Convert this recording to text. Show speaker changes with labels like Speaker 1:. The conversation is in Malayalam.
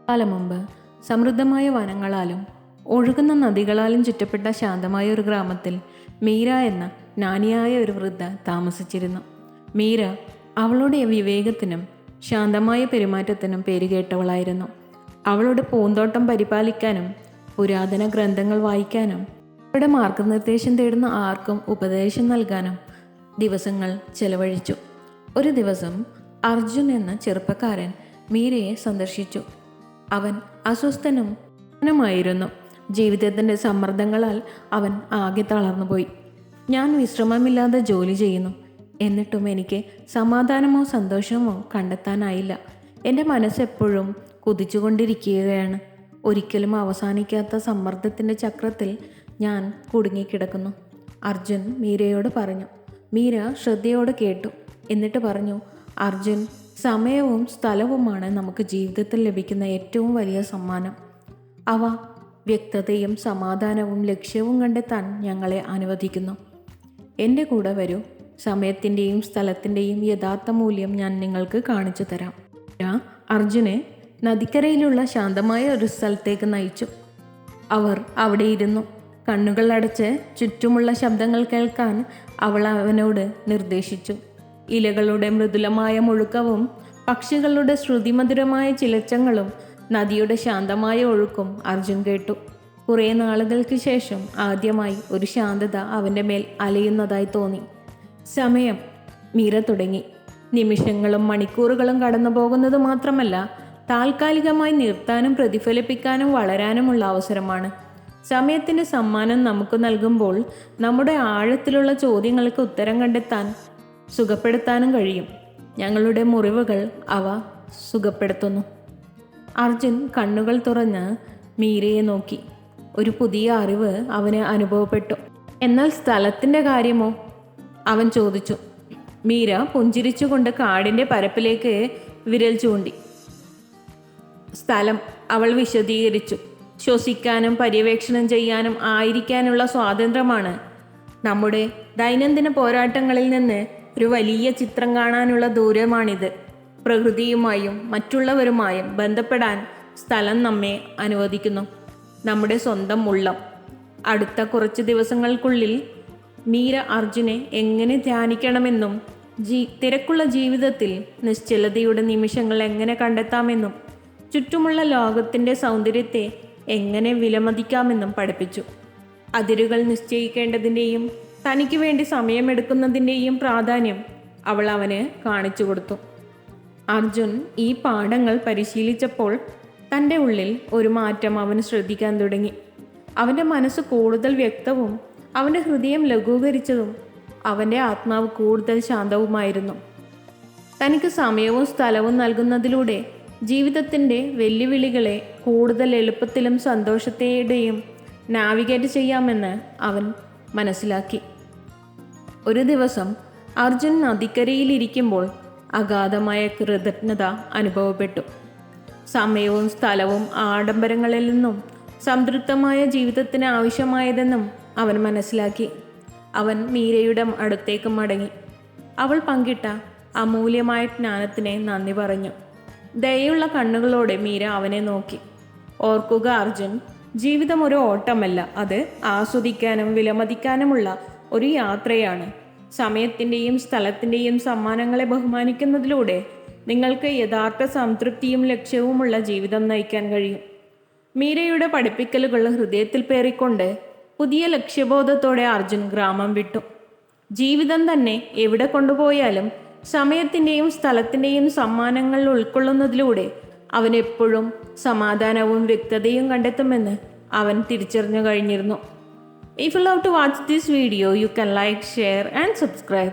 Speaker 1: കാലം മുമ്പ് സമൃദ്ധമായ വനങ്ങളാലും ഒഴുകുന്ന നദികളാലും ചുറ്റപ്പെട്ട ശാന്തമായ ഒരു ഗ്രാമത്തിൽ മീര എന്ന ജ്ഞാനിയായ ഒരു വൃദ്ധ താമസിച്ചിരുന്നു. മീര അവളുടെ വിവേകത്തിനും ശാന്തമായ പെരുമാറ്റത്തിനും പേരുകേട്ടവളായിരുന്നു. അവളുടെ പൂന്തോട്ടം പരിപാലിക്കാനും പുരാതന ഗ്രന്ഥങ്ങൾ വായിക്കാനും അവരുടെ മാർഗനിർദ്ദേശം തേടുന്ന ആർക്കും ഉപദേശം നൽകാനും ദിവസങ്ങൾ ചെലവഴിച്ചു. ഒരു ദിവസം അർജുൻ എന്ന ചെറുപ്പക്കാരൻ മീരയെ സന്ദർശിച്ചു. അവൻ അസ്വസ്ഥനുമായിരുന്നു. ജീവിതത്തിൻ്റെ സമ്മർദ്ദങ്ങളാൽ അവൻ ആകെ തളർന്നുപോയി. ഞാൻ വിശ്രമമില്ലാതെ ജോലി ചെയ്യുന്നു, എന്നിട്ടും എനിക്ക് സമാധാനമോ സന്തോഷമോ കണ്ടെത്താനായില്ല. എൻ്റെ മനസ്സെപ്പോഴും കുതിച്ചുകൊണ്ടിരിക്കുകയാണ്. ഒരിക്കലും അവസാനിക്കാത്ത സമ്മർദ്ദത്തിൻ്റെ ചക്രത്തിൽ ഞാൻ കുടുങ്ങിക്കിടക്കുന്നു, അർജുൻ മീരയോട് പറഞ്ഞു. മീര ശ്രദ്ധയോടെ കേട്ടു. എന്നിട്ട് പറഞ്ഞു, അർജുൻ, സമയവും സ്ഥലവുമാണ് നമുക്ക് ജീവിതത്തിൽ ലഭിക്കുന്ന ഏറ്റവും വലിയ സമ്മാനം. അവ വ്യക്തതയും സമാധാനവും ലക്ഷ്യവും കണ്ടെത്താൻ ഞങ്ങളെ അനുവദിക്കുന്നു. എൻ്റെ കൂടെ വരൂ. സമയത്തിൻ്റെയും സ്ഥലത്തിൻ്റെയും യഥാർത്ഥ മൂല്യം ഞാൻ നിങ്ങൾക്ക് കാണിച്ചു തരാം. അർജുനെ നദിക്കരയിലുള്ള ശാന്തമായ ഒരു സ്ഥലത്തേക്ക് നയിച്ചു. അവർ അവിടെ ഇരുന്നു. കണ്ണുകൾ അടച്ച് ചുറ്റുമുള്ള ശബ്ദങ്ങൾ കേൾക്കാൻ അവൾ അവനോട് നിർദ്ദേശിച്ചു. ഇലകളുടെ മൃദുലമായ മുഴുക്കവും പക്ഷികളുടെ ശ്രുതിമധുരമായ ചിലച്ചങ്ങളും നദിയുടെ ശാന്തമായ ഒഴുക്കും അർജുൻ കേട്ടു. കുറേ നാളുകൾക്ക് ശേഷം ആദ്യമായി ഒരു ശാന്തത അവൻ്റെ മേൽ അലയുന്നതായി തോന്നി. സമയം മീര തുടങ്ങി. നിമിഷങ്ങളും മണിക്കൂറുകളും കടന്നു പോകുന്നത് മാത്രമല്ല, താൽക്കാലികമായി നിർത്താനും പ്രതിഫലിപ്പിക്കാനും വളരാനുമുള്ള അവസരമാണ്. സമയത്തിൻ്റെ സമ്മാനം നമുക്ക് നൽകുമ്പോൾ നമ്മുടെ ആഴത്തിലുള്ള ചോദ്യങ്ങൾക്ക് ഉത്തരം കണ്ടെത്താൻ സുഖപ്പെടുത്താനും കഴിയും. ഞങ്ങളുടെ മുറിവുകൾ അവ സുഖപ്പെടുത്തുന്നു. അർജുൻ കണ്ണുകൾ തുറന്ന് മീരയെ നോക്കി. ഒരു പുതിയ അറിവ് അവന് അനുഭവപ്പെട്ടു. എന്നാൽ സ്ഥലത്തിൻ്റെ കാര്യമോ? അവൻ ചോദിച്ചു. മീര പുഞ്ചിരിച്ചുകൊണ്ട് കാടിൻ്റെ പരപ്പിലേക്ക് വിരൽ ചൂണ്ടി. സ്ഥലം, അവൾ വിശദീകരിച്ചു, ശ്വസിക്കാനും പര്യവേക്ഷണം ചെയ്യാനും ആയിരിക്കാനുള്ള സ്വാതന്ത്ര്യമാണ്. നമ്മുടെ ദൈനംദിന പോരാട്ടങ്ങളിൽ നിന്ന് ഒരു വലിയ ചിത്രം കാണാനുള്ള ദൂരമാണിത്. പ്രകൃതിയുമായും മറ്റുള്ളവരുമായും ബന്ധപ്പെടാൻ സ്ഥലം നമ്മെ അനുവദിക്കുന്നു. നമ്മുടെ സ്വന്തം ഉള്ളം. അടുത്ത കുറച്ച് ദിവസങ്ങൾക്കുള്ളിൽ മീര അർജുനെ എങ്ങനെ ധ്യാനിക്കണമെന്നും തിരക്കുള്ള ജീവിതത്തിൽ നിശ്ചലതയുടെ നിമിഷങ്ങൾ എങ്ങനെ കണ്ടെത്താമെന്നും ചുറ്റുമുള്ള ലോകത്തിൻ്റെ സൗന്ദര്യത്തെ എങ്ങനെ വിലമതിക്കാമെന്നും പഠിപ്പിച്ചു. അതിരുകൾ നിശ്ചയിക്കേണ്ടതിൻ്റെയും തനിക്ക് വേണ്ടി സമയമെടുക്കുന്നതിൻ്റെയും പ്രാധാന്യം അവൾ അവന് കാണിച്ചു കൊടുത്തു. അർജുൻ ഈ പാഠങ്ങൾ പരിശീലിച്ചപ്പോൾ തൻ്റെ ഉള്ളിൽ ഒരു മാറ്റം അവന് ശ്രദ്ധിക്കാൻ തുടങ്ങി. അവൻ്റെ മനസ്സ് കൂടുതൽ വ്യക്തവും അവൻ്റെ ഹൃദയം ലഘൂകരിച്ചതും അവൻ്റെ ആത്മാവ് കൂടുതൽ ശാന്തവുമായിരുന്നു. തനിക്ക് സമയവും സ്ഥലവും നൽകുന്നതിലൂടെ ജീവിതത്തിൻ്റെ വെല്ലുവിളികളെ കൂടുതൽ എളുപ്പത്തിലും സന്തോഷത്തോടെയും നാവിഗേറ്റ് ചെയ്യാമെന്ന് അവൻ മനസ്സിലാക്കി. ഒരു ദിവസം അർജുൻ നദിക്കരയിലിരിക്കുമ്പോൾ അഗാധമായ കൃതജ്ഞത അനുഭവപ്പെട്ടു. സമയവും സ്ഥലവും ആഡംബരങ്ങളിൽ നിന്നും സംതൃപ്തമായ ജീവിതത്തിന് ആവശ്യമായതെന്നും അവൻ മനസ്സിലാക്കി. അവൻ മീരയുടെ അടുത്തേക്ക് മടങ്ങി. അവൾ പങ്കിട്ട അമൂല്യമായ ജ്ഞാനത്തിന് നന്ദി പറഞ്ഞു. ദയുള്ള കണ്ണുകളോടെ മീര അവനെ നോക്കി. ഓർക്കുക അർജുൻ, ജീവിതം ഒരു ഓട്ടമല്ല, അത് ആസ്വദിക്കാനും വിലമതിക്കാനുമുള്ള ഒരു യാത്രയാണ്. സമയത്തിൻ്റെയും സ്ഥലത്തിൻ്റെയും സമ്മാനങ്ങളെ ബഹുമാനിക്കുന്നതിലൂടെ നിങ്ങൾക്ക് യഥാർത്ഥ സംതൃപ്തിയും ലക്ഷ്യവുമുള്ള ജീവിതം നയിക്കാൻ കഴിയും. മീരയുടെ പഠിപ്പിക്കലുകൾ ഹൃദയത്തിൽ പേറിക്കൊണ്ട് പുതിയ ലക്ഷ്യബോധത്തോടെ അർജുൻ ഗ്രാമം വിട്ടു. ജീവിതം തന്നെ എവിടെ കൊണ്ടുപോയാലും സമയത്തിൻ്റെയും സ്ഥലത്തിൻ്റെയും സമ്മാനങ്ങൾ ഉൾക്കൊള്ളുന്നതിലൂടെ അവൻ എപ്പോഴും സമാധാനവും വ്യക്തതയും കണ്ടെത്തുമെന്ന് അവൻ തിരിച്ചറിഞ്ഞു കഴിഞ്ഞിരുന്നു. If you love to watch this video, you can like, share and subscribe.